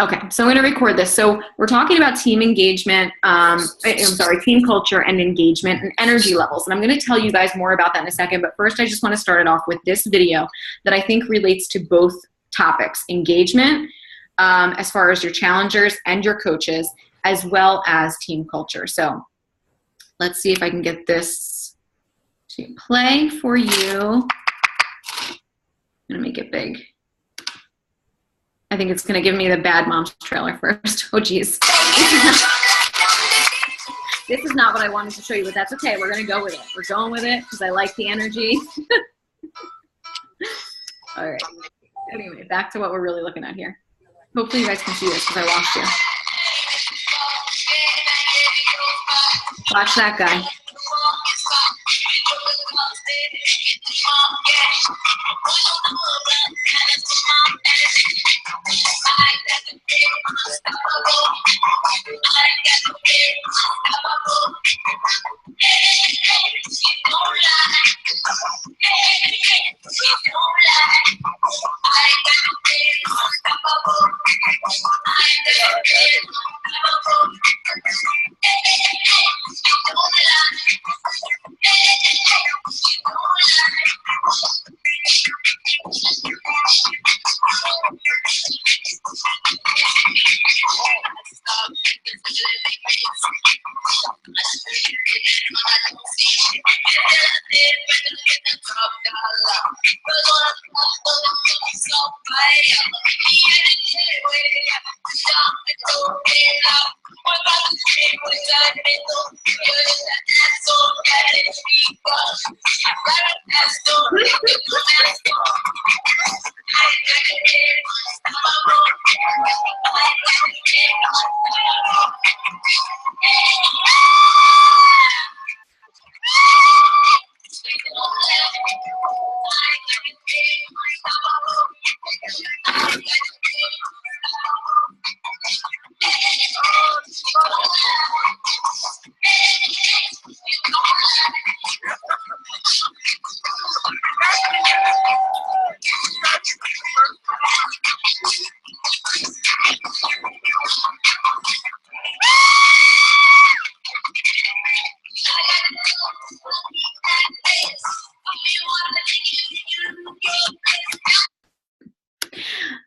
Okay, so I'm going to record this. So we're talking about team engagement, team culture and engagement and energy levels. And I'm going to tell you guys more about that in a second. But first, I just want to start it off with this video that I think relates to both topics, engagement, as far as your challengers and your coaches, as well as team culture. So let's see if I can get this to play for you. I'm going to make it big. I think it's going to give me the Bad Moms trailer first. Oh, geez. This is not what I wanted to show you, but that's okay. We're going to go with it. We're going with it because I like the energy. All right. Anyway, back to what we're really looking at here. Hopefully you guys can see this because I lost you. Watch that guy.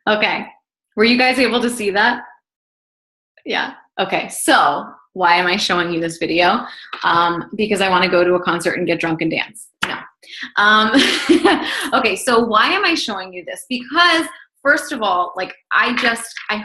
Okay, were you guys able to see that? Yeah, okay, so why am I showing you this video? Because I want to go to a concert and get drunk and dance. No. Okay, so why am I showing you this? Because first of all, like I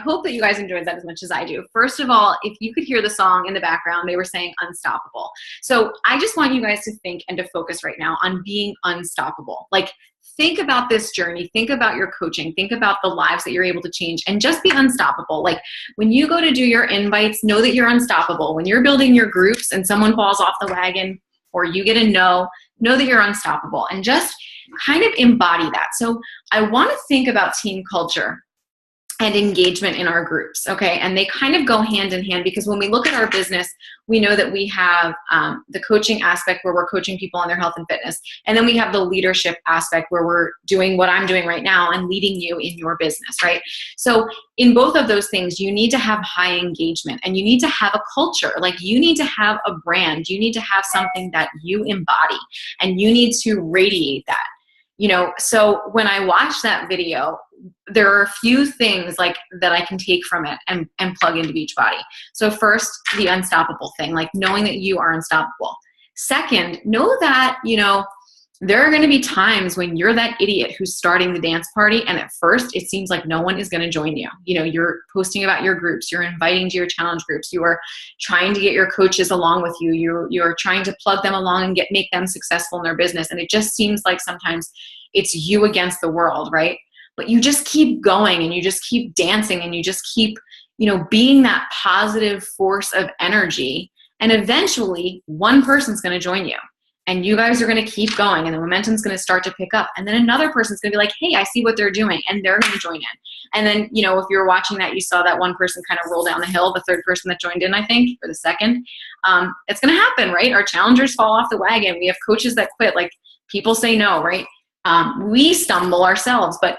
hope that you guys enjoyed that as much as I do. First of all, if you could hear the song in the background, they were saying unstoppable. So I just want you guys to think and to focus right now on being unstoppable. Like think about this journey, think about your coaching, think about the lives that you're able to change and just be unstoppable. Like when you go to do your invites, know that you're unstoppable. When you're building your groups and someone falls off the wagon or you get a no, know that you're unstoppable and just kind of embody that. So I want to think about team culture and engagement in our groups, okay? And they kind of go hand in hand because when we look at our business, we know that we have the coaching aspect where we're coaching people on their health and fitness. And then we have the leadership aspect where we're doing what I'm doing right now and leading you in your business, right? So in both of those things, you need to have high engagement and you need to have a culture. Like you need to have a brand. You need to have something that you embody and you need to radiate that. You know, so when I watch that video, there are a few things like that I can take from it and plug into Beachbody. So first, the unstoppable thing, like knowing that you are unstoppable. Second, know that, you know, there are going to be times when you're that idiot who's starting the dance party and at first it seems like no one is going to join you. You know, you're posting about your groups, you're inviting to your challenge groups, you are trying to get your coaches along with you, you're trying to plug them along and make them successful in their business. And it just seems like sometimes it's you against the world, right? But you just keep going and you just keep dancing and you just keep, you know, being that positive force of energy. And eventually one person's going to join you. And you guys are going to keep going and the momentum's going to start to pick up. And then another person's going to be like, hey, I see what they're doing. And they're going to join in. And then, you know, if you're watching that, you saw that one person kind of roll down the hill, the third person that joined in, I think, or the second. It's going to happen, right? Our challengers fall off the wagon. We have coaches that quit. Like people say no, right? We stumble ourselves. But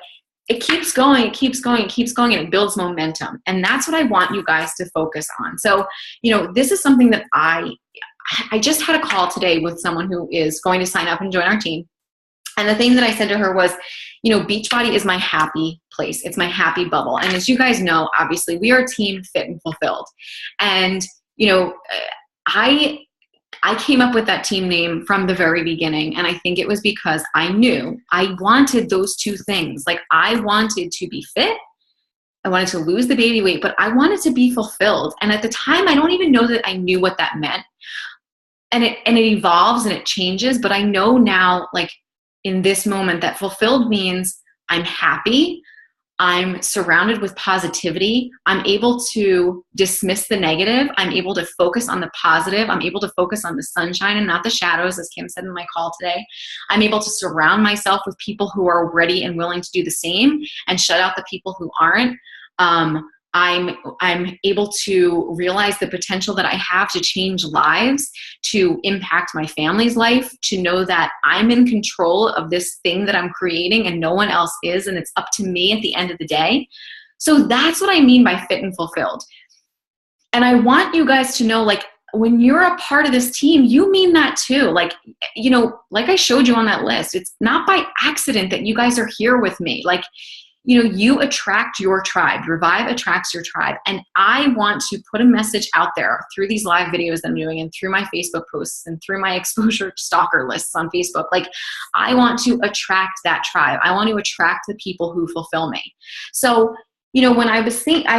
it keeps going, it keeps going, it keeps going, and it builds momentum. And that's what I want you guys to focus on. So, this is something that I just had a call today with someone who is going to sign up and join our team. And the thing that I said to her was, Beachbody is my happy place. It's my happy bubble. And as you guys know, obviously, we are Team Fit and Fulfilled. And, I came up with that team name from the very beginning. And I think it was because I knew I wanted those two things. Like, I wanted to be fit. I wanted to lose the baby weight, but I wanted to be fulfilled. And at the time, I don't even know that I knew what that meant. And it evolves and it changes. But I know now, like, in this moment, that fulfilled means I'm happy. I'm surrounded with positivity. I'm able to dismiss the negative. I'm able to focus on the positive. I'm able to focus on the sunshine and not the shadows, as Kim said in my call today. I'm able to surround myself with people who are ready and willing to do the same and shut out the people who aren't. I'm able to realize the potential that I have to change lives, to impact my family's life, to know that I'm in control of this thing that I'm creating and no one else is, and it's up to me at the end of the day. So that's what I mean by fit and fulfilled. And I want you guys to know, like, when you're a part of this team, you mean that too. Like, like I showed you on that list, it's not by accident that you guys are here with me. Like, you attract your tribe. Revive attracts your tribe. And I want to put a message out there through these live videos that I'm doing and through my Facebook posts and through my exposure stalker lists on Facebook. Like, I want to attract that tribe. I want to attract the people who fulfill me. So, when I've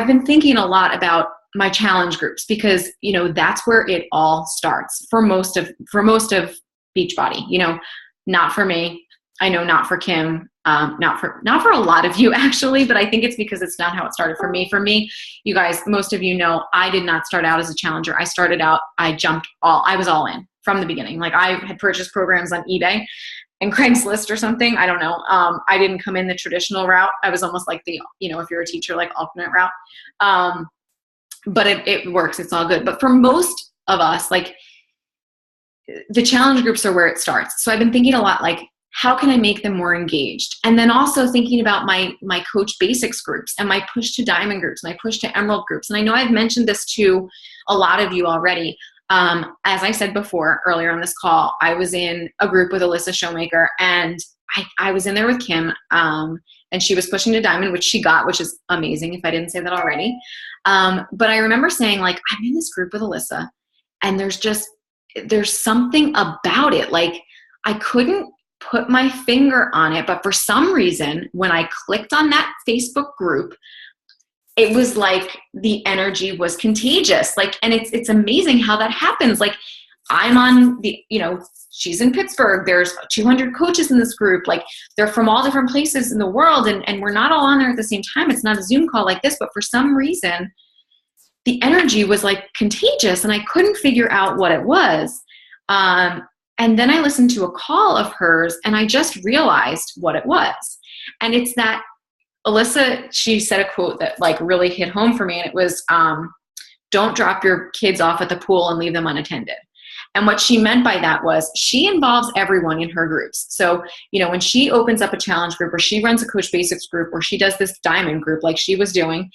been thinking a lot about my challenge groups, because, that's where it all starts for most of Beachbody, not for me. I know not for Kim, not for a lot of you actually, but I think it's because it's not how it started for me. For me, you guys, most of you know, I did not start out as a challenger. I was all in from the beginning. Like, I had purchased programs on eBay and Craigslist or something. I don't know. I didn't come in the traditional route. I was almost like the, if you're a teacher, like alternate route. But it works. It's all good. But for most of us, like, the challenge groups are where it starts. So I've been thinking a lot, like, how can I make them more engaged? And then also thinking about my Coach Basics groups and my Push to Diamond groups, my Push to Emerald groups. And I know I've mentioned this to a lot of you already. As I said before earlier on this call, I was in a group with Alyssa Showmaker, and I was in there with Kim, and she was pushing to Diamond, which she got, which is amazing if I didn't say that already. But I remember saying, like, I'm in this group with Alyssa, and there's something about it. Like, I couldn't put my finger on it, but for some reason, when I clicked on that Facebook group, it was like the energy was contagious. Like, and it's amazing how that happens. Like, I'm on the, she's in Pittsburgh. There's 200 coaches in this group. Like, they're from all different places in the world, and we're not all on there at the same time. It's not a Zoom call like this, but for some reason, the energy was like contagious, and I couldn't figure out what it was. And then I listened to a call of hers, and I just realized what it was. And it's that Alyssa, she said a quote that, like, really hit home for me. And it was, don't drop your kids off at the pool and leave them unattended. And what she meant by that was she involves everyone in her groups. So, when she opens up a challenge group, or she runs a Coach Basics group, or she does this Diamond group like she was doing,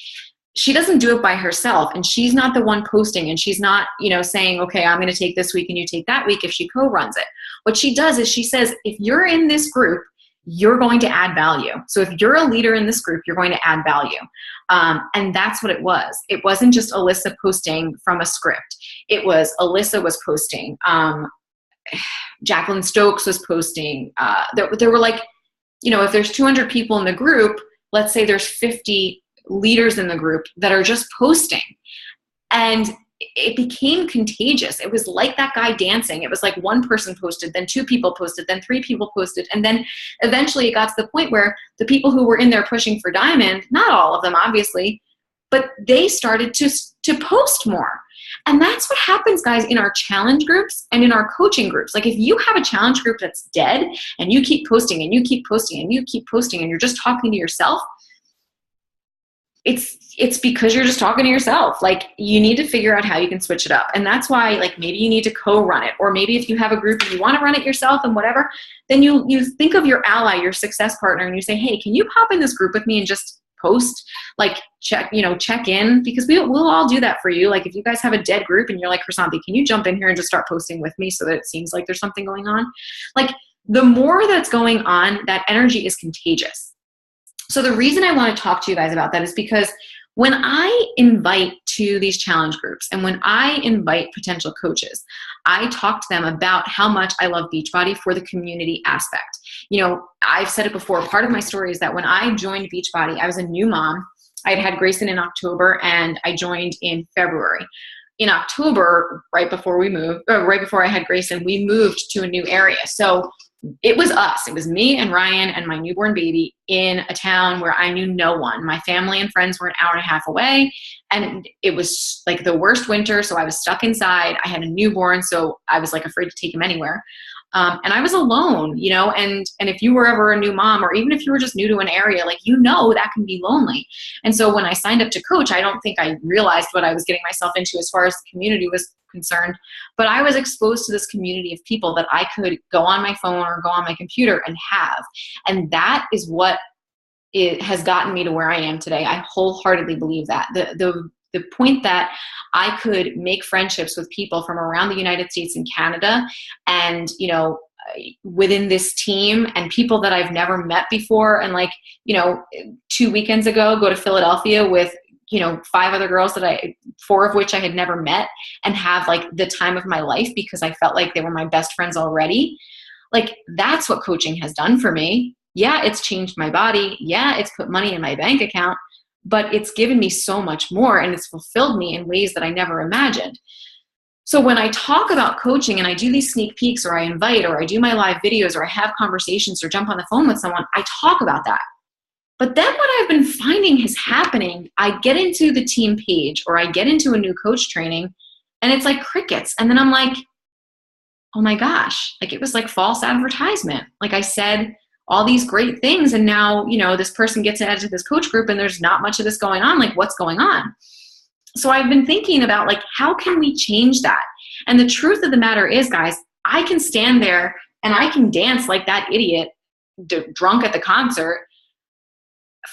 she doesn't do it by herself, and she's not the one posting, and she's not, saying, okay, I'm going to take this week and you take that week if she co-runs it. What she does is she says, if you're in this group, you're going to add value. So if you're a leader in this group, you're going to add value. And that's what it was. It wasn't just Alyssa posting from a script. It was Alyssa was posting. Jacqueline Stokes was posting. There were, like, if there's 200 people in the group, let's say there's 50 leaders in the group that are just posting, and it became contagious. It was like that guy dancing. It was like one person posted, then 2 people posted, then 3 people posted, and then eventually it got to the point where the people who were in there pushing for Diamond, not all of them obviously, but they started to post more. And that's what happens, guys, in our challenge groups and in our coaching groups. Like, if you have a challenge group that's dead, and you keep posting and you keep posting and you keep posting, and you're just talking to yourself, it's because you're just talking to yourself. Like, you need to figure out how you can switch it up. And that's why, like, maybe you need to co-run it, or maybe if you have a group and you want to run it yourself and whatever, then you think of your ally, your success partner, and you say, hey, can you pop in this group with me and just post, like, check in, because we'll all do that for you. Like, if you guys have a dead group and you're like, Chrysanthi, can you jump in here and just start posting with me so that it seems like there's something going on? Like, the more that's going on, that energy is contagious. So the reason I want to talk to you guys about that is because when I invite to these challenge groups and when I invite potential coaches, I talk to them about how much I love Beachbody for the community aspect. You know, I've said it before, part of my story is that when I joined Beachbody, I was a new mom. I had Grayson in October and I joined in February. In October, right before I had Grayson, we moved to a new area. So it was us. It was me and Ryan and my newborn baby in a town where I knew no one. My family and friends were an hour and a half away, and it was like the worst winter. So I was stuck inside. I had a newborn, so I was like afraid to take him anywhere. And I was alone, you know, and if you were ever a new mom, or even if you were just new to an area, like, you know, that can be lonely. And so when I signed up to coach, I don't think I realized what I was getting myself into as far as the community was concerned, but I was exposed to this community of people that I could go on my phone or go on my computer and have. And that is what it has gotten me to where I am today. I wholeheartedly believe that. The point that I could make friendships with people from around the United States and Canada, and, you know, within this team, and people that I've never met before. And, like, you know, 2 weekends ago, go to Philadelphia with, you know, 5 other girls 4 of which I had never met, and have, like, the time of my life because I felt like they were my best friends already. Like, that's what coaching has done for me. Yeah, it's changed my body. Yeah, it's put money in my bank account, but it's given me so much more, and it's fulfilled me in ways that I never imagined. So when I talk about coaching and I do these sneak peeks, or I invite, or I do my live videos, or I have conversations, or jump on the phone with someone, I talk about that. But then what I've been finding is happening, I get into the team page, or I get into a new coach training, and it's like crickets. And then I'm like, oh my gosh, like, it was like false advertisement. Like, I said all these great things, and now, you know, this person gets added to this coach group and there's not much of this going on. Like, what's going on? So I've been thinking about, like, how can we change that? And the truth of the matter is, guys, I can stand there and I can dance like that idiot drunk at the concert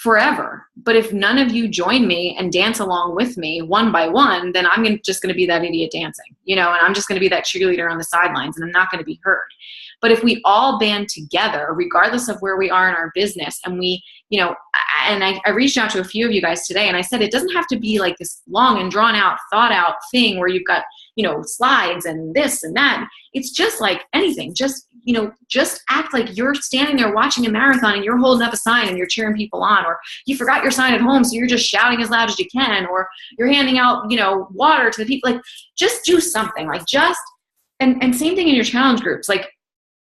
forever. But if none of you join me and dance along with me one by one, then I'm just going to be that idiot dancing, you know, and I'm just going to be that cheerleader on the sidelines, and I'm not going to be heard. But if we all band together, regardless of where we are in our business, and we, you know, and I reached out to a few of you guys today, and I said, it doesn't have to be like this long and drawn out, thought out thing where you've got, you know, slides and this and that. It's just like anything. Just, you know, just act like you're standing there watching a marathon and you're holding up a sign and you're cheering people on, or you forgot your sign at home, so you're just shouting as loud as you can, or you're handing out, you know, water to the people. Like, just do something. Like, just, and same thing in your challenge groups. Like,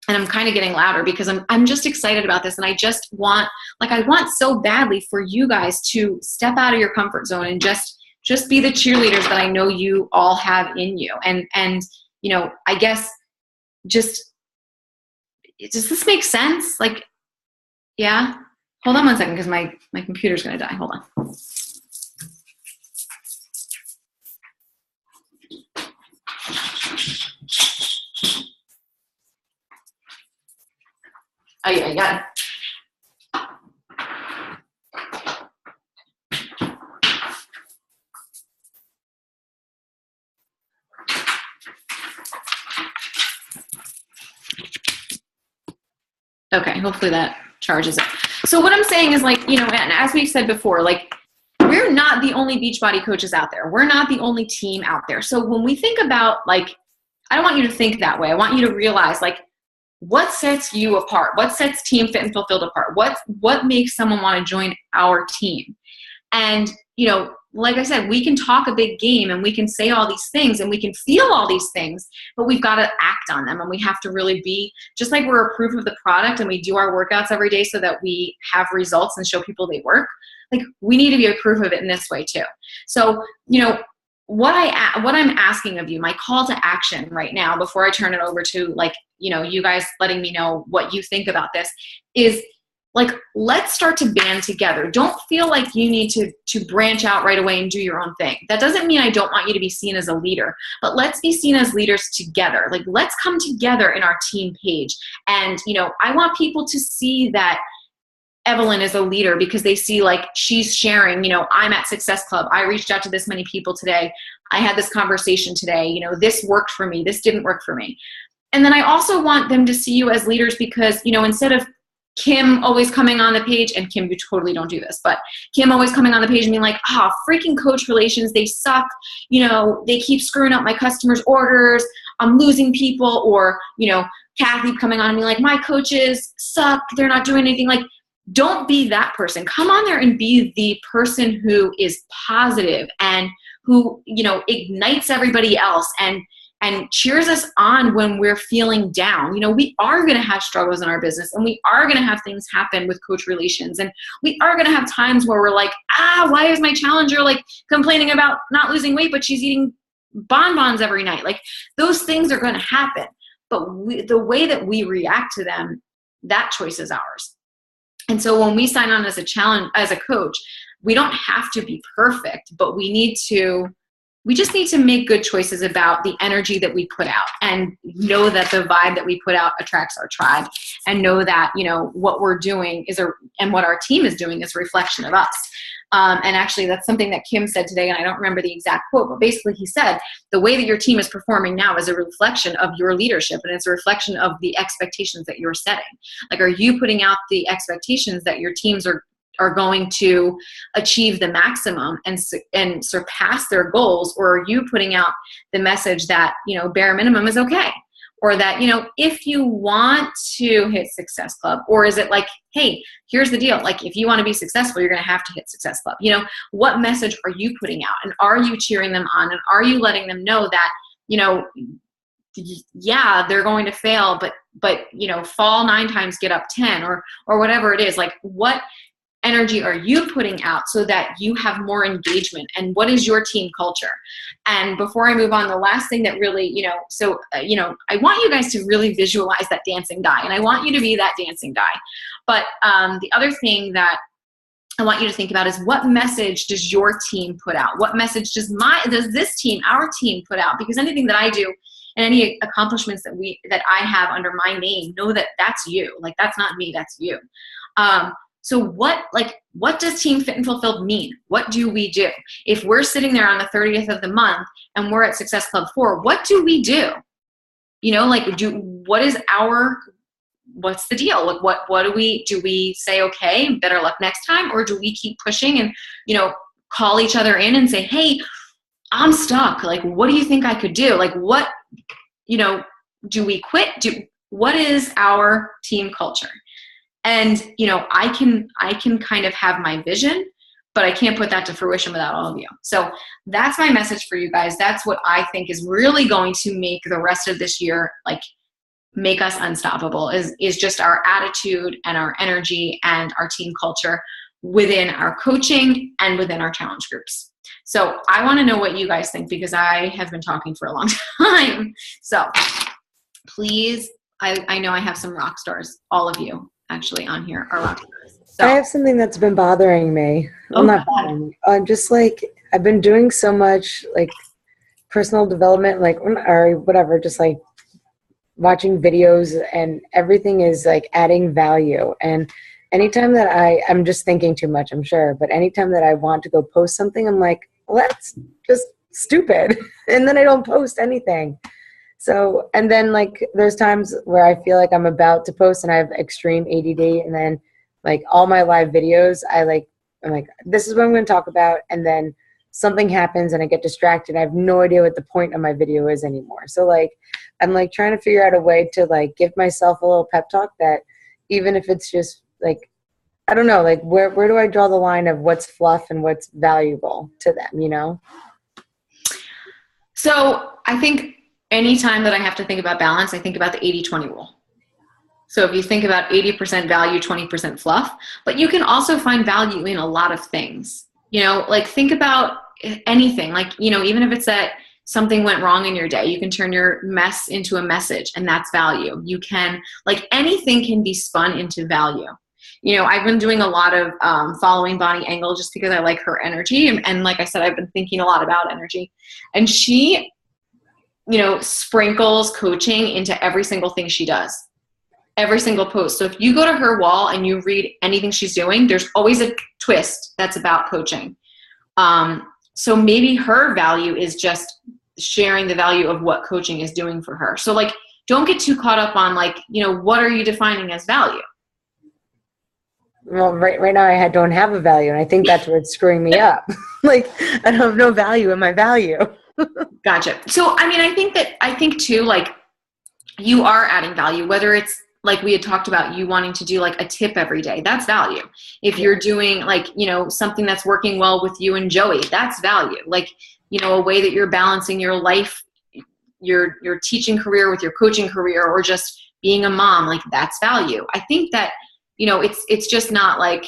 and I'm kind of getting louder because I'm just excited about this. And I just want, like, I want so badly for you guys to step out of your comfort zone and just be the cheerleaders that I know you all have in you. And, you know, I guess does this make sense? Like, yeah, hold on one second, because my computer's going to die. Hold on. Oh, yeah, you got it. Okay, hopefully that charges it. So what I'm saying is, like, you know, and as we said before, like, we're not the only Beachbody coaches out there. We're not the only team out there. So when we think about, like, I don't want you to think that way. I want you to realize, like, what sets you apart? What sets Team Fit and Fulfilled apart? What makes someone want to join our team? And, you know, like I said, we can talk a big game and we can say all these things and we can feel all these things, but we've got to act on them. And we have to really be, just like we're a proof of the product and we do our workouts every day so that we have results and show people they work. Like, we need to be a proof of it in this way too. So, you know, what I'm asking of you, my call to action right now, before I turn it over to, like, you know, you guys letting me know what you think about this, is like, let's start to band together. Don't feel like you need to branch out right away and do your own thing. That doesn't mean I don't want you to be seen as a leader, but let's be seen as leaders together. Like, let's come together in our team page. And, you know, I want people to see that Evelyn is a leader because they see, like, she's sharing, you know, I'm at Success Club. I reached out to this many people today. I had this conversation today. You know, this worked for me. This didn't work for me. And then I also want them to see you as leaders because, you know, instead of Kim always coming on the page, and Kim, you totally don't do this, but Kim always coming on the page and being like, freaking coach relations, they suck. You know, they keep screwing up my customers' orders. I'm losing people. Or, you know, Kathy coming on and being like, my coaches suck. They're not doing anything. Like, don't be that person. Come on there and be the person who is positive and who, you know, ignites everybody else and cheers us on when we're feeling down. You know, we are going to have struggles in our business, and we are going to have things happen with coach relations. And we are going to have times where we're like, why is my challenger like complaining about not losing weight, but she's eating bonbons every night? Like, those things are going to happen. But the way that we react to them, that choice is ours. And so when we sign on as a coach, we don't have to be perfect, but we just need to make good choices about the energy that we put out, and know that the vibe that we put out attracts our tribe, and know that, you know, what we're doing and what our team is doing is a reflection of us. And actually, that's something that Kim said today, and I don't remember the exact quote, but basically he said, the way that your team is performing now is a reflection of your leadership, and it's a reflection of the expectations that you're setting. Like, are you putting out the expectations that your teams are going to achieve the maximum and surpass their goals? Or are you putting out the message that, you know, bare minimum is okay? Or that, you know, if you want to hit Success Club, or is it like, hey, here's the deal. Like, if you want to be successful, you're going to have to hit Success Club. You know, what message are you putting out? And are you cheering them on? And are you letting them know that, you know, yeah, they're going to fail, but, you know, fall 9 times, get up 10, or whatever it is. Like, what energy are you putting out so that you have more engagement? And what is your team culture? And before I move on, the last thing that really, you know, so, you know, I want you guys to really visualize that dancing die, and I want you to be that dancing die. But the other thing that I want you to think about is, what message does your team put out? What message does this team, our team, put out? Because anything that I do and any accomplishments that I have under my name, know that that's you. Like, that's not me, that's you. So what does Team Fit and Fulfilled mean? What do we do? If we're sitting there on the 30th of the month and we're at Success Club 4, what do we do? You know, like, what's the deal? Like, what do we say, okay, better luck next time? Or do we keep pushing and, you know, call each other in and say, hey, I'm stuck. Like, what do you think I could do? Like, what, you know, do we quit? What is our team culture? And, you know, I can kind of have my vision, but I can't put that to fruition without all of you. So that's my message for you guys. That's what I think is really going to make the rest of this year, like, make us unstoppable, is just our attitude and our energy and our team culture within our coaching and within our challenge groups. So I want to know what you guys think, because I have been talking for a long time. So please, I know I have some rock stars, all of you actually on here are rock stars. So. I have something that's been bothering me. Well, not bothering me. Just like, I've been doing so much like personal development, like, or whatever, just like watching videos, and everything is like adding value. And anytime that I'm just thinking too much, I'm sure, but anytime that I want to go post something, I'm like, well, that's just stupid. And then I don't post anything. So, and then like, there's times where I feel like I'm about to post and I have extreme ADD, and then like all my live videos, I'm like, this is what I'm going to talk about. And then something happens and I get distracted. I have no idea what the point of my video is anymore. So like, I'm like trying to figure out a way to like give myself a little pep talk, that even if it's just like, I don't know, like where do I draw the line of what's fluff and what's valuable to them, you know? So I think anytime that I have to think about balance, I think about the 80-20 rule. So if you think about 80% value, 20% fluff, but you can also find value in a lot of things. You know, like think about anything, like, you know, even if it's that something went wrong in your day, you can turn your mess into a message, and that's value. You can, like, anything can be spun into value. you know, I've been doing a lot of following Bonnie Engel just because I like her energy. And like I said, I've been thinking a lot about energy. And she, you know, sprinkles coaching into every single thing she does, every single post. So if you go to her wall and you read anything she's doing, there's always a twist that's about coaching. So maybe her value is just sharing the value of what coaching is doing for her. So like, don't get too caught up on like, you know, what are you defining as value? Well, right now I don't have a value, and I think that's where it's screwing me up. Like, I don't have no value in my value. Gotcha. So, I mean, I think too, like, you are adding value, whether it's like we had talked about you wanting to do like a tip every day, that's value. If you're doing like, you know, something that's working well with you and Joey, that's value. Like, you know, a way that you're balancing your life, your teaching career with your coaching career, or just being a mom, like that's value. I think that, you know, it's just not like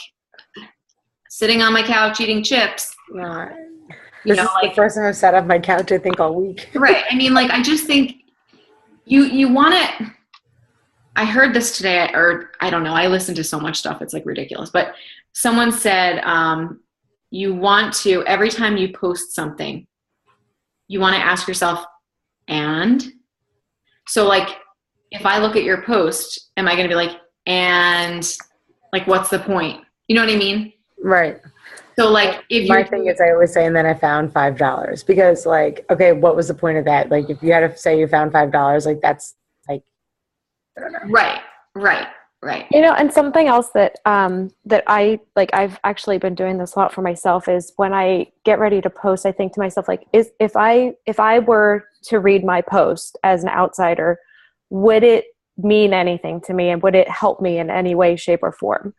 sitting on my couch eating chips. This is the first time I've sat on my couch, I think, all week. Right. I mean, like, I just think you want to, I heard this today, or I don't know, I listen to so much stuff, it's like ridiculous, but someone said, you want to, every time you post something, you want to ask yourself, and? So like, if I look at your post, am I going to be like, and like, what's the point? You know what I mean? Right. So like, if my thing is, I always say, and then I found $5, because like, okay, what was the point of that? Like, if you had to say you found $5, like that's like, I don't know. Right. You know, and something else that that I like, I've actually been doing this a lot for myself, is when I get ready to post, I think to myself, like, if I were to read my post as an outsider, would it mean anything to me, and would it help me in any way, shape, or form?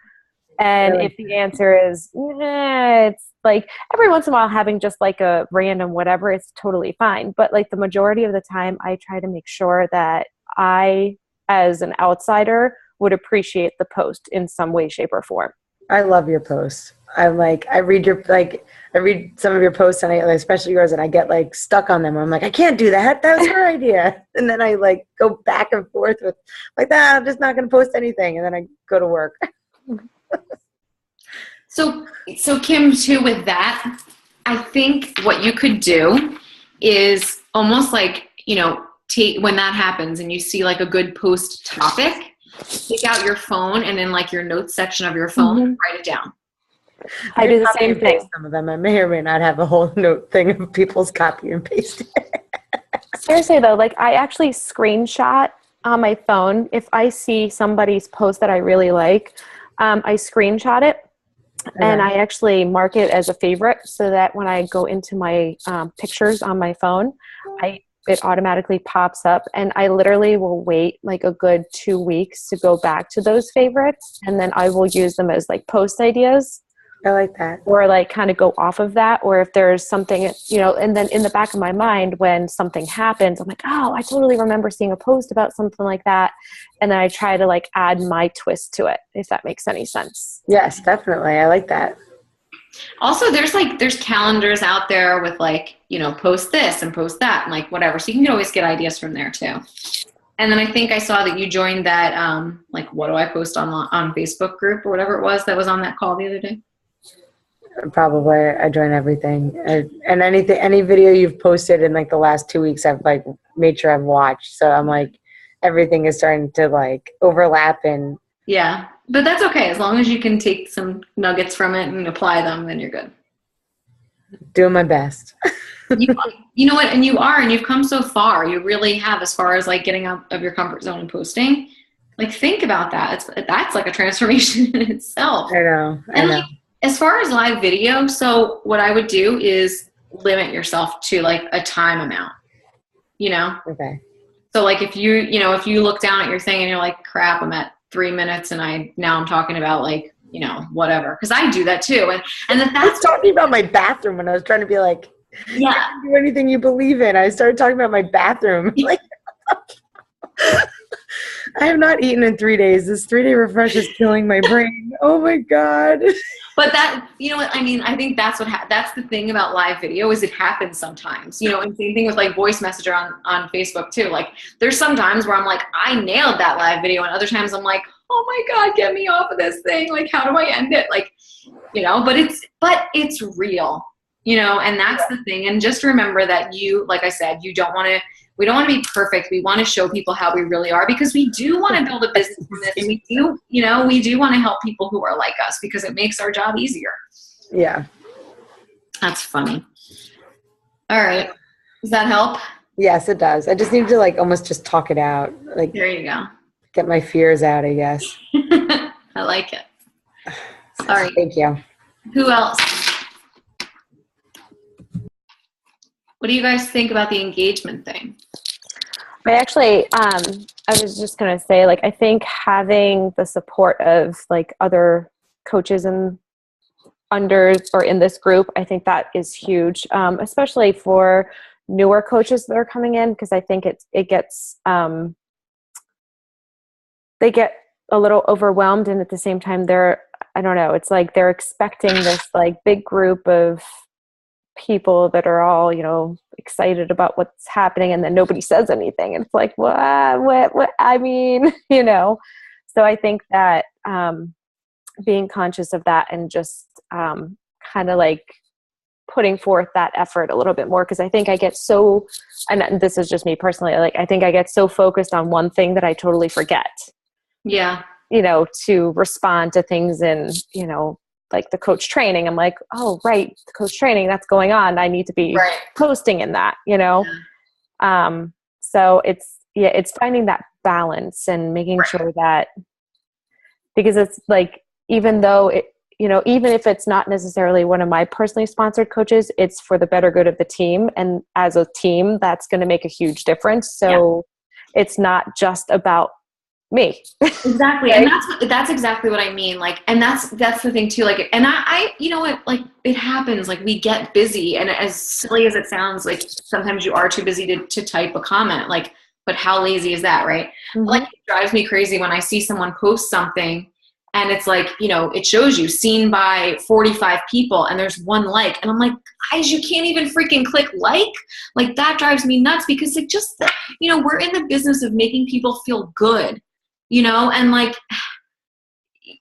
And if the answer is, it's like every once in a while having just like a random whatever, it's totally fine. But like the majority of the time, I try to make sure that I, as an outsider, would appreciate the post in some way, shape, or form. I love your posts. I read some of your posts, and especially yours, and I get like stuck on them. I'm like, I can't do that. That was her idea. And then I like go back and forth with like, I'm just not going to post anything. And then I go to work. So Kim, too, with that, I think what you could do is almost like, you know, when that happens and you see like a good post topic, take out your phone and in like your notes section of your phone, write it down. I do the same thing. Some of them, I may or may not have a whole note thing of people's copy and paste. Seriously though, like I actually screenshot on my phone. If I see somebody's post that I really like, I screenshot it. And I actually mark it as a favorite, so that when I go into my pictures on my phone, it automatically pops up, and I literally will wait like a good 2 weeks to go back to those favorites, and then I will use them as like post ideas. I like that. Or like kind of go off of that, or if there's something, you know, and then in the back of my mind when something happens, I'm like, oh, I totally remember seeing a post about something like that. And then I try to like add my twist to it, if that makes any sense. Yes, definitely. I like that. Also, there's calendars out there with like, you know, post this and post that and like whatever. So you can always get ideas from there too. And then I think I saw that you joined that, like, what do I post on Facebook group or whatever it was that was on that call the other day? Probably. I join everything. And any video you've posted in like the last 2 weeks, I've like made sure I've watched. So I'm like, everything is starting to like overlap. And yeah, but that's okay. As long as you can take some nuggets from it and apply them, then you're good. Doing my best. You know what? And you are, and you've come so far. You really have, as far as like getting out of your comfort zone and posting. Like, think about that. That's like a transformation in itself. I know. Like, as far as live video, so what I would do is limit yourself to like a time amount, you know? Okay. So like if you look down at your thing and you're like, crap, I'm at 3 minutes and now I'm talking about like, you know, whatever. Cause I do that too. And that's I was talking about my bathroom when I was trying to be like, yeah, I can do anything you believe in. I started talking about my bathroom. Like, I have not eaten in 3 days. This 3-day refresh is killing my brain. Oh my God. But that, you know what, I mean, I think that's that's the thing about live video is it happens sometimes, you know, and same thing with like voice messenger on Facebook too. Like there's some times where I'm like, I nailed that live video, and other times I'm like, oh my God, get me off of this thing. Like, how do I end it? Like, you know, but it's real, you know, and that's the thing. And just remember that like I said, we don't want to be perfect. We want to show people how we really are, because we do want to build a business from this. And we do, you know, we do want to help people who are like us, because it makes our job easier. Yeah. That's funny. All right. Does that help? Yes, it does. I just need to like almost just talk it out. Like, there you go. Get my fears out, I guess. I like it. All right. Thank you. Who else? What do you guys think about the engagement thing? I actually, I was just going to say, like, I think having the support of like other coaches and unders or in this group, I think that is huge, especially for newer coaches that are coming in, because I think it gets, they get a little overwhelmed, and at the same time I don't know, it's like they're expecting this like big group of people that are all, you know, excited about what's happening, and then nobody says anything, and it's like, what I mean, you know. So I think that being conscious of that, and just kind of like putting forth that effort a little bit more, because I think I get so, and this is just me personally, like I think I get so focused on one thing that I totally forget, yeah, you know, to respond to things in, you know, like the coach training. I'm like, oh, right, the coach training, that's going on. I need to be posting in that, you know? Yeah. So it's finding that balance and making sure that, because it's like, even though it, you know, even if it's not necessarily one of my personally sponsored coaches, it's for the better good of the team. And as a team, that's going to make a huge difference. So it's not just about me. Exactly. Right? And that's exactly what I mean. Like, and that's the thing too. Like, and I, you know what, like it happens, like we get busy, and as silly as it sounds, like sometimes you are too busy to type a comment, like, but how lazy is that? Right. Mm-hmm. Like it drives me crazy when I see someone post something and it's like, you know, it shows you seen by 45 people and there's one like, and I'm like, guys, you can't even freaking click like that drives me nuts, because like just, you know, we're in the business of making people feel good, you know, and like,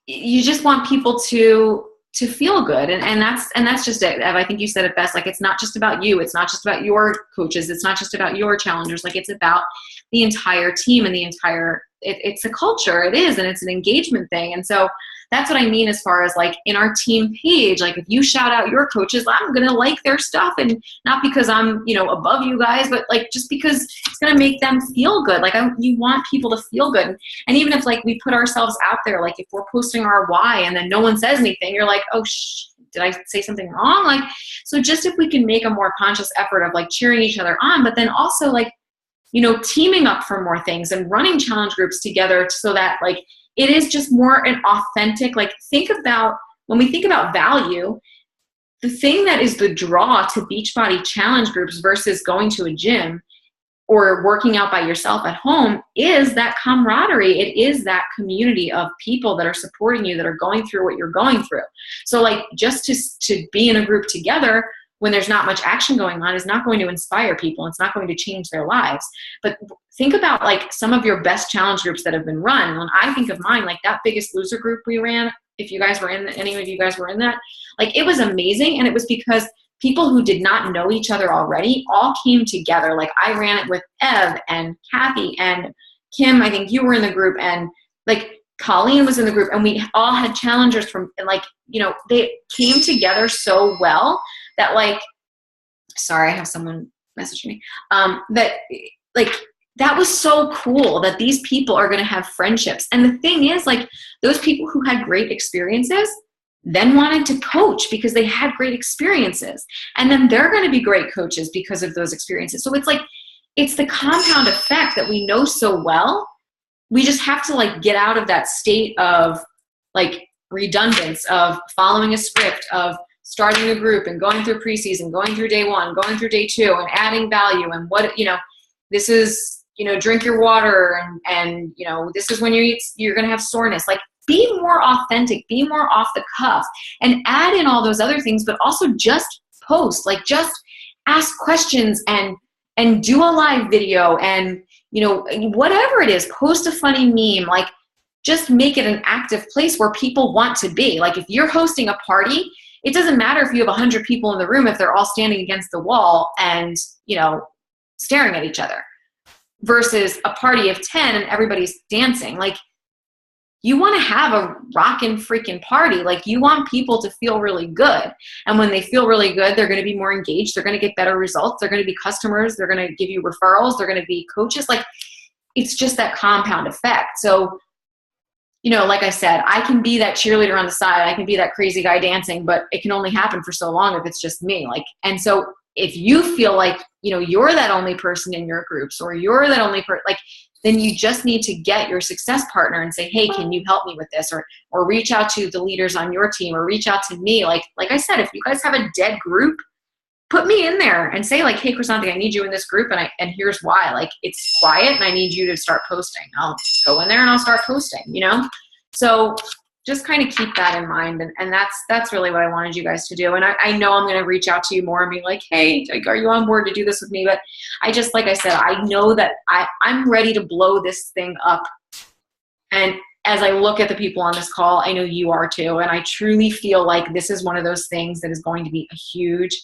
you just want people to feel good. And that's just it. I think you said it best. Like, it's not just about you. It's not just about your coaches. It's not just about your challengers. Like, it's about the entire team and the entire, it's a culture. It is. And it's an engagement thing. And so that's what I mean, as far as like in our team page, like if you shout out your coaches, I'm going to like their stuff, and not because I'm, you know, above you guys, but like, just because it's going to make them feel good. Like you want people to feel good. And even if like we put ourselves out there, like if we're posting our why and then no one says anything, you're like, oh, did I say something wrong? Like, so just if we can make a more conscious effort of like cheering each other on, but then also like, you know, teaming up for more things and running challenge groups together so that like, it is just more an authentic, like when we think about value, the thing that is the draw to Beachbody challenge groups versus going to a gym or working out by yourself at home is that camaraderie. It is that community of people that are supporting you, that are going through what you're going through. So like just to be in a group together when there's not much action going on is not going to inspire people. It's not going to change their lives. But think about like some of your best challenge groups that have been run. When I think of mine, like that Biggest Loser group we ran, if you guys were in, any of you guys were in that, like it was amazing. And it was because people who did not know each other already all came together. Like I ran it with Ev and Kathy and Kim, I think you were in the group, and like Colleen was in the group, and we all had challengers from, and like, you know, they came together so well that like, sorry, I have someone messaging me, that like, that was so cool that these people are going to have friendships. And the thing is, like, those people who had great experiences then wanted to coach because they had great experiences. And then they're going to be great coaches because of those experiences. So it's like, it's the compound effect that we know so well. We just have to like get out of that state of like redundance, of following a script, of starting a group and going through preseason, going through day one, going through day two, and adding value. And what, you know, this is, you know, drink your water, and you know, this is when you're going to have soreness. Like, be more authentic, be more off the cuff, and add in all those other things, but also just post, like just ask questions and do a live video, and, you know, whatever it is, post a funny meme, like just make it an active place where people want to be. Like if you're hosting a party, it doesn't matter if you have 100 people in the room if they're all standing against the wall and, staring at each other, versus a party of 10 and everybody's dancing. Like, you want to have a rockin' freaking party. Like, you want people to feel really good. And when they feel really good, they're going to be more engaged. They're going to get better results. They're going to be customers. They're going to give you referrals. They're going to be coaches. Like, it's just that compound effect. So, like I said, I can be that cheerleader on the side. I can be that crazy guy dancing, but it can only happen for so long if it's just me. Like, and so if you feel like, you're that only person in your groups, or you're that only person, like, then you just need to get your success partner and say, hey, can you help me with this? Or reach out to the leaders on your team, or reach out to me. Like I said, if you guys have a dead group, put me in there and say, like, hey, Chrysanthi, I need you in this group, and here's why. Like, it's quiet and I need you to start posting. I'll go in there and I'll start posting, So just kind of keep that in mind. And that's really what I wanted you guys to do. And I know I'm going to reach out to you more and be like, hey, like, are you on board to do this with me? But I just, like I said, I know that I'm ready to blow this thing up. And as I look at the people on this call, I know you are too. And I truly feel like this is one of those things that is going to be a huge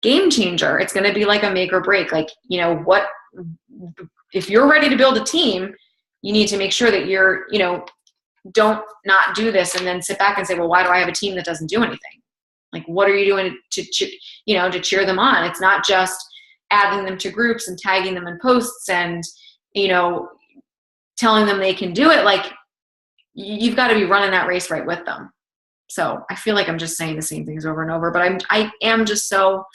game changer. It's going to be like a make or break. Like, if you're ready to build a team, you need to make sure that you're, don't not do this and then sit back and say, well, why do I have a team that doesn't do anything? Like, what are you doing to cheer them on? It's not just adding them to groups and tagging them in posts and, telling them they can do it. Like, you've got to be running that race right with them. So I feel like I'm just saying the same things over and over, but I am just so,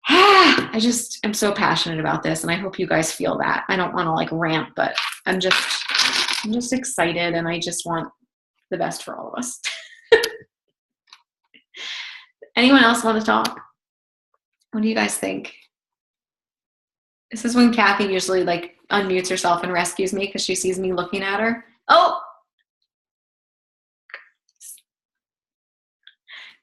I just am so passionate about this, and I hope you guys feel that. I don't want to like rant, but I'm just excited, and I just want the best for all of us. Anyone else want to talk? What do you guys think? This is when Kathy usually like unmutes herself and rescues me because she sees me looking at her. Oh,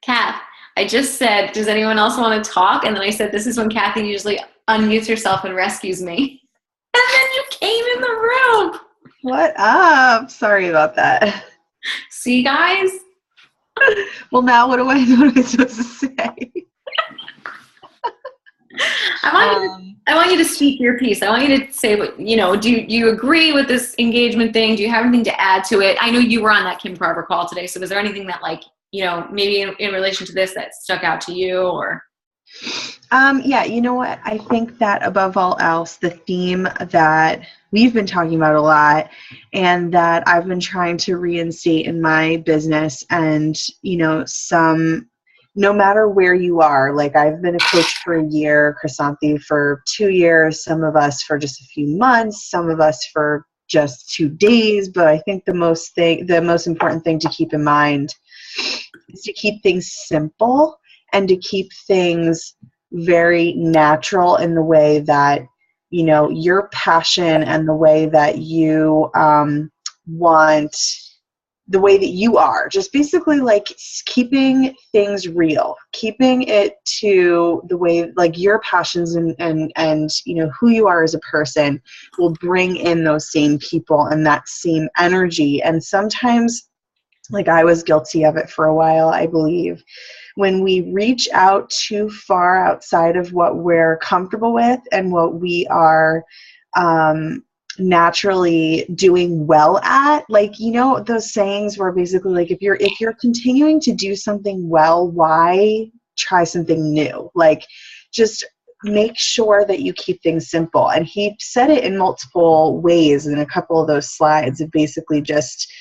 Kath, I just said, does anyone else want to talk? And then I said, this is when Kathy usually unmutes herself and rescues me. And then you came in the room. What up? Sorry about that. See, guys? Well, now what am I supposed to say? I want you to speak your piece. I want you to say what, do you agree with this engagement thing? Do you have anything to add to it? I know you were on that Kim Carver call today. So was there anything that maybe in relation to this that stuck out to you or? Yeah, you know what? I think that above all else, the theme that we've been talking about a lot and that I've been trying to reinstate in my business and, no matter where you are, like I've been a coach for a year, Chrysanthi for 2 years, some of us for just a few months, some of us for just 2 days. But I think the most important thing to keep in mind is to keep things simple and to keep things very natural in the way that, your passion and the way that you want, the way that you are, just basically like keeping things real, keeping it to the way like your passions and who you are as a person will bring in those same people and that same energy. And sometimes, like I was guilty of it for a while, I believe, when we reach out too far outside of what we're comfortable with and what we are naturally doing well at, like, those sayings where basically like if you're continuing to do something well, why try something new? Like, just make sure that you keep things simple. And he said it in multiple ways in a couple of those slides of basically just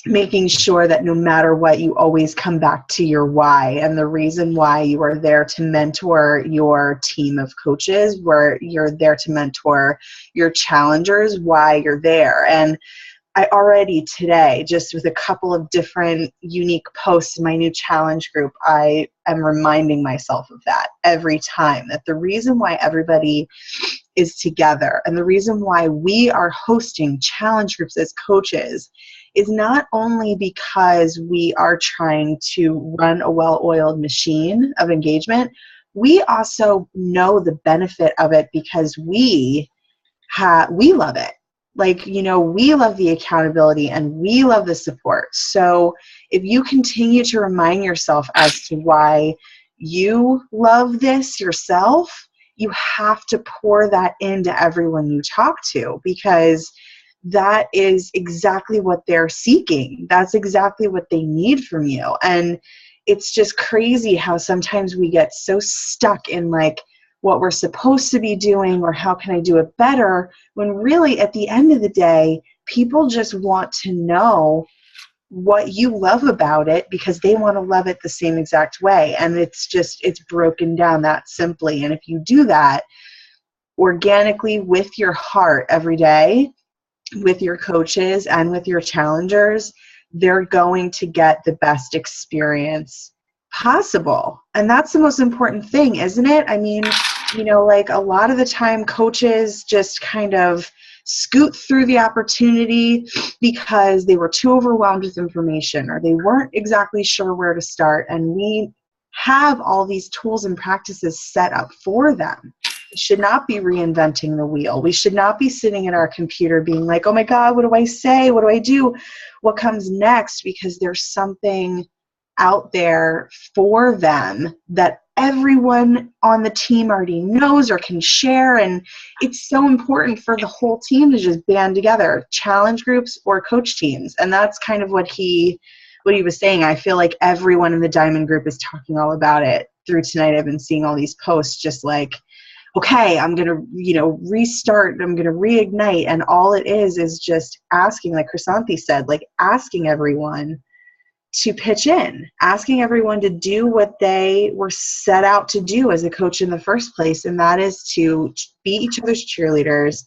making sure that no matter what, you always come back to your why and the reason why you are there to mentor your team of coaches, where you're there to mentor your challengers, why you're there. And I already today, just with a couple of different unique posts in my new challenge group, I am reminding myself of that every time, that the reason why everybody is together and the reason why we are hosting challenge groups as coaches is not only because we are trying to run a well-oiled machine of engagement, we also know the benefit of it because we love it. Like, you know, we love the accountability and we love the support. So if you continue to remind yourself as to why you love this yourself, you have to pour that into everyone you talk to, because that is exactly what they're seeking. That's exactly what they need from you. And it's just crazy how sometimes we get so stuck in like what we're supposed to be doing or how can I do it better, when really at the end of the day, people just want to know what you love about it because they want to love it the same exact way. And it's broken down that simply. And if you do that organically with your heart every day, with your coaches and with your challengers, they're going to get the best experience possible. And that's the most important thing, isn't it? I mean, you know, like a lot of the time coaches just kind of scoot through the opportunity because they were too overwhelmed with information or they weren't exactly sure where to start. And we have all these tools and practices set up for them. We should not be reinventing the wheel. We should not be sitting at our computer being like, oh my God, what do I say? What do I do? What comes next? Because there's something out there for them that everyone on the team already knows or can share. And it's so important for the whole team to just band together, challenge groups or coach teams. And that's kind of what he was saying. I feel like everyone in the Diamond group is talking all about it through tonight. I've been seeing all these posts just like, okay, I'm going to, you know, restart, I'm going to reignite. And all it is just asking, like Chrysanthi said, like asking everyone to pitch in, asking everyone to do what they were set out to do as a coach in the first place. And that is to be each other's cheerleaders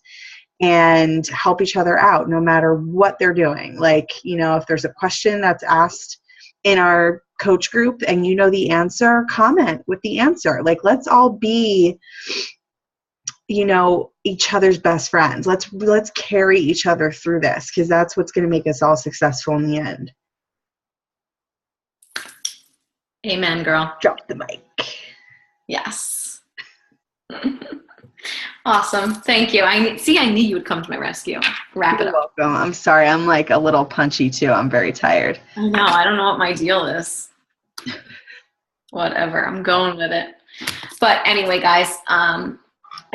and help each other out no matter what they're doing. Like, you know, if there's a question that's asked in our coach group and you know the answer, comment with the answer. Like, let's all be, you know, each other's best friends. Let's carry each other through this, because that's what's going to make us all successful in the end. Amen, girl. Drop the mic. Yes. Awesome. Thank you. I knew you would come to my rescue. Wrap it You're up. welcome. I'm sorry. I'm like a little punchy too. I'm very tired. I know. I don't know what my deal is. Whatever. I'm going with it. But anyway, guys, I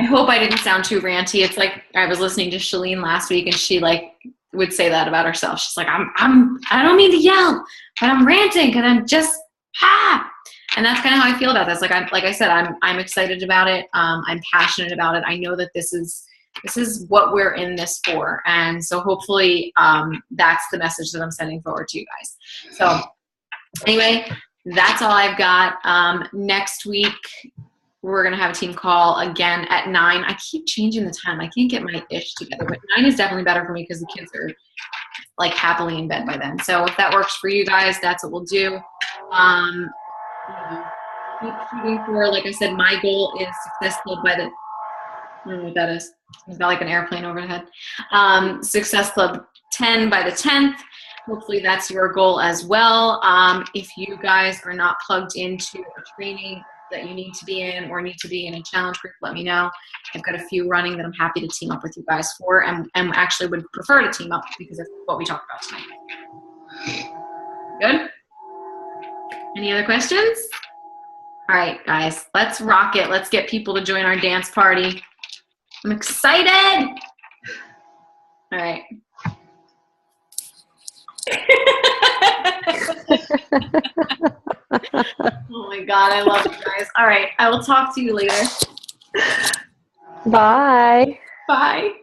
hope I didn't sound too ranty. It's like I was listening to Shalene last week and she like would say that about herself. She's like, I don't mean to yell, but I'm ranting because I'm just and that's kind of how I feel about this. Like I said, I'm excited about it. I'm passionate about it. I know that this is what we're in this for. And so hopefully that's the message that I'm sending forward to you guys. So anyway, that's all I've got. Next week, we're going to have a team call again at 9. I keep changing the time. I can't get my ish together, but 9 is definitely better for me because the kids are like happily in bed by then. So if that works for you guys, that's what we'll do. Keep shooting for, like I said, my goal is Success Club by the, I don't know what that is. It's got like an airplane overhead. Success Club 10 by the 10th. Hopefully that's your goal as well. If you guys are not plugged into a training that you need to be in or need to be in a challenge group, let me know. I've got a few running that I'm happy to team up with you guys for, and actually would prefer to team up because of what we talked about tonight. Good? Any other questions? All right, guys, let's rock it. Let's get people to join our dance party. I'm excited. All right. Oh my God, I love you guys. All right, I will talk to you later. Bye. Bye.